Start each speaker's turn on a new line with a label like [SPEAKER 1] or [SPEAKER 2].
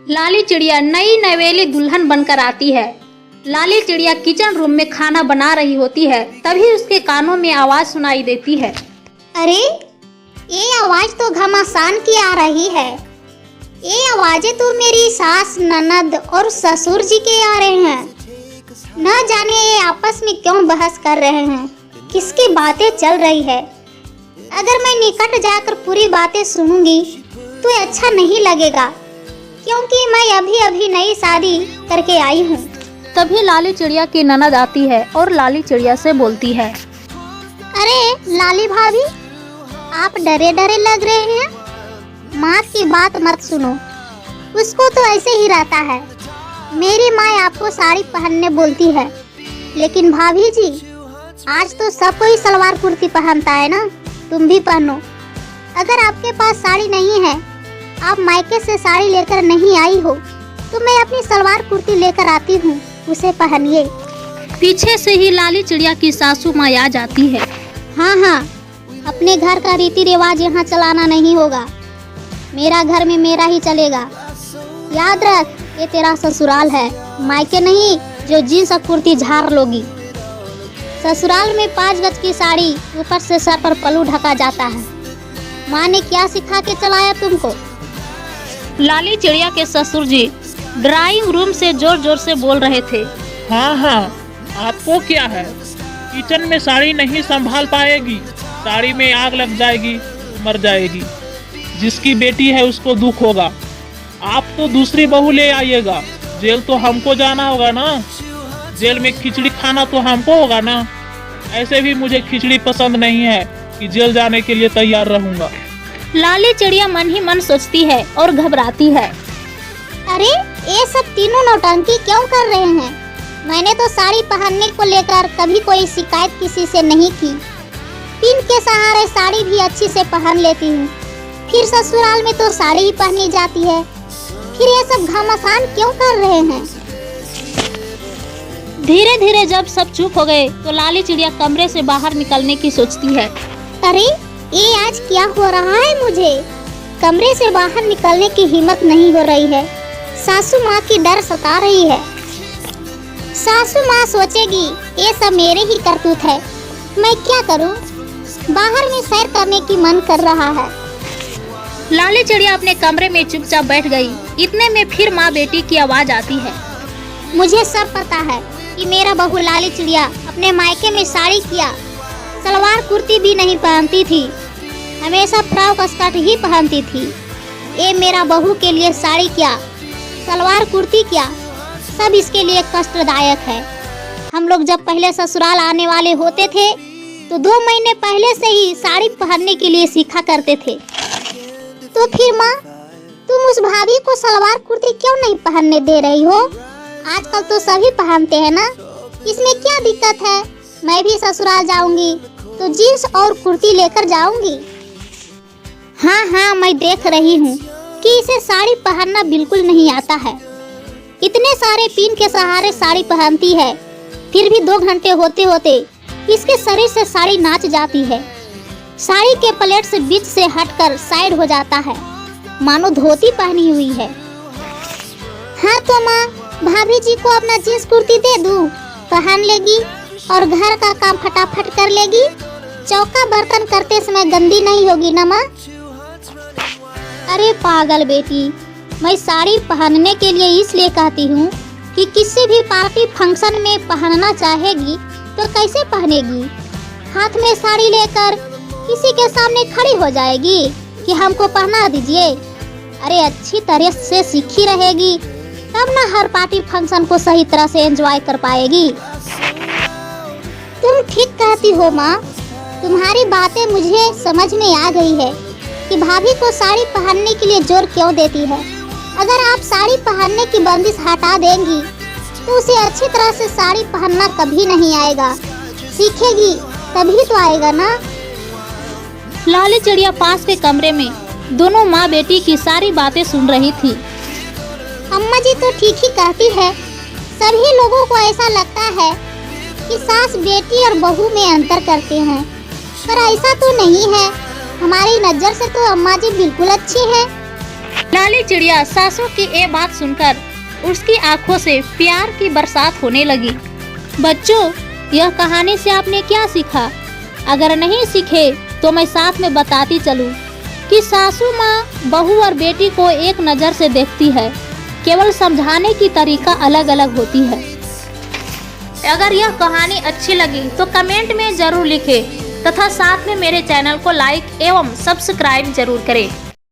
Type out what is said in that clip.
[SPEAKER 1] लाली चिड़िया नई नवेली दुल्हन बनकर आती है। लाली चिड़िया किचन रूम में खाना बना रही होती है, तभी उसके कानों में आवाज सुनाई देती है।
[SPEAKER 2] अरे ये आवाज तो घमासान की आ रही है। ये आवाजें तो मेरी सास, ननद और ससुर जी के आ रहे हैं। न जाने ये आपस में क्यों बहस कर रहे हैं, किसकी बातें चल रही है। अगर मैं निकट जाकर पूरी बातें सुनूंगी तो अच्छा नहीं लगेगा, क्योंकि मैं अभी अभी नई शादी करके आई हूँ।
[SPEAKER 1] तभी लाली चिड़िया की ननद आती है और लाली चिड़िया से बोलती है।
[SPEAKER 2] अरे लाली भाभी, आप डरे डरे लग रहे हैं। माँ की बात मत सुनो, उसको तो ऐसे ही रहता है। मेरी माँ आपको साड़ी पहनने बोलती है, लेकिन भाभी जी आज तो सब कोई सलवार कुर्ती पहनता है ना, तुम भी पहनो। अगर आपके पास साड़ी नहीं है, आप मायके से साड़ी लेकर नहीं आई हो, तो मैं अपनी सलवार कुर्ती लेकर आती हूँ, उसे पहनिए।
[SPEAKER 1] पीछे से ही लाली चिड़िया की सासू माँ आ जाती है।
[SPEAKER 2] हाँ, अपने घर का रीति रिवाज यहाँ चलाना नहीं होगा। मेरा घर में मेरा ही चलेगा। याद रख, ये तेरा ससुराल है, मायके नहीं जो जींस और कुर्ती झाड़ लोगी। ससुराल में 5 गज की साड़ी, ऊपर से सर पर पल्लू ढका जाता है। माँ ने क्या सिखा के चलाया तुमको?
[SPEAKER 1] लाली चिड़िया के ससुर जी ड्राइंग रूम से जोर जोर से बोल रहे थे।
[SPEAKER 3] हाँ, आपको क्या है, किचन में साड़ी नहीं संभाल पाएगी, साड़ी में आग लग जाएगी, मर जाएगी। जिसकी बेटी है उसको दुख होगा। आप तो दूसरी बहू ले आइएगा, जेल तो हमको जाना होगा ना, जेल में खिचड़ी खाना तो हमको होगा ना। ऐसे भी मुझे खिचड़ी पसंद नहीं है कि जेल जाने के लिए तैयार रहूंगा।
[SPEAKER 1] लाली चिड़िया मन ही मन सोचती है और घबराती है।
[SPEAKER 2] अरे ये सब तीनों नौटंकी क्यों कर रहे हैं? मैंने तो साड़ी पहनने को लेकर कभी कोई शिकायत किसी से नहीं की। पिन के सहारे साड़ी भी अच्छी से पहन लेती हूँ, फिर ससुराल में तो साड़ी ही पहनी जाती है। फिर ये सब घमासान क्यों कर रहे हैं?
[SPEAKER 1] धीरे धीरे जब सब चुप हो गए तो लाली चिड़िया कमरे से बाहर निकलने की सोचती है।
[SPEAKER 2] अरे ये आज क्या हो रहा है? मुझे कमरे से बाहर निकलने की हिम्मत नहीं हो रही है। सासू माँ की डर सता रही है। सासू माँ सोचेगी ये सब मेरे ही करतूत है। मैं क्या करूँ? बाहर में सैर करने की मन कर रहा है।
[SPEAKER 1] लाली चिड़िया अपने कमरे में चुपचाप बैठ गई। इतने में फिर माँ बेटी की आवाज आती है।
[SPEAKER 2] मुझे सब पता है कि मेरा बहू लाली चिड़िया अपने मायके में साड़ी क्या, सलवार कुर्ती भी नहीं पहनती थी, हमेशा फ्रॉक स्कर्ट ही पहनती थी। ये मेरा बहू के लिए साड़ी क्या, सलवार कुर्ती क्या, सब इसके लिए कष्टदायक है। हम लोग जब पहले ससुराल आने वाले होते थे तो 2 महीने पहले से ही साड़ी पहनने के लिए सीखा करते थे। तो फिर माँ, तुम उस भाभी को सलवार कुर्ती क्यों नहीं पहनने दे रही हो? आजकल तो सभी पहनते हैं ना, इसमें क्या दिक्कत है? मैं भी ससुराल जाऊंगी तो जींस और कुर्ती लेकर जाऊंगी। हाँ, मैं देख रही हूँ कि इसे साड़ी पहनना बिल्कुल नहीं आता है। इतने सारे पिन के सहारे साड़ी पहनती है, फिर भी 2 घंटे होते होते इसके शरीर से साड़ी नाच जाती है। साड़ी के प्लेट से बीच से हटकर साइड हो जाता है, मानो धोती पहनी हुई है। हाँ तो माँ, भाभी जी को अपना जींस कुर्ती दे दूँ, पहन लेगी और घर का काम फटाफट कर लेगी। चौका बर्तन करते समय गंदी नहीं होगी ना माँ? अरे पागल बेटी, मैं साड़ी पहनने के लिए इसलिए कहती हूँ कि किसी भी पार्टी फंक्शन में पहनना चाहेगी तो कैसे पहनेगी? हाथ में साड़ी लेकर किसी के सामने खड़ी हो जाएगी कि हमको पहना दीजिए? अरे अच्छी तरह से सीखी रहेगी, तब ना हर पार्टी फंक्शन को सही तरह से एंजॉय कर पाएगी। तुम ठीक कहती हो माँ, तुम्हारी बातें मुझे समझ में आ गई है कि भाभी को साड़ी पहनने के लिए जोर क्यों देती है। अगर आप साड़ी पहनने की बंदिश हटा देंगी तो उसे अच्छी तरह से साड़ी पहनना कभी नहीं आएगा। सीखेगी तभी तो आएगा ना।
[SPEAKER 1] लाली चिड़िया पास के कमरे में दोनों माँ बेटी की सारी बातें सुन रही थी।
[SPEAKER 2] अम्मा जी तो ठीक ही कहती है। सभी लोगों को ऐसा लगता है कि सास बेटी और बहू में अंतर करते हैं, पर ऐसा तो नहीं है। हमारी नज़र से तो अम्मा जी बिल्कुल अच्छी है।
[SPEAKER 1] लाली चिड़िया सासू की ये बात सुनकर उसकी आंखों से प्यार की बरसात होने लगी।
[SPEAKER 2] बच्चों, यह कहानी से आपने क्या सीखा? अगर नहीं सीखे तो मैं साथ में बताती चलूं कि सासू माँ बहू और बेटी को एक नज़र से देखती है, केवल समझाने की तरीका अलग अलग होती है।
[SPEAKER 1] अगर यह कहानी अच्छी लगी तो कमेंट में जरूर लिखें तथा साथ में मेरे चैनल को लाइक एवं सब्सक्राइब जरूर करें।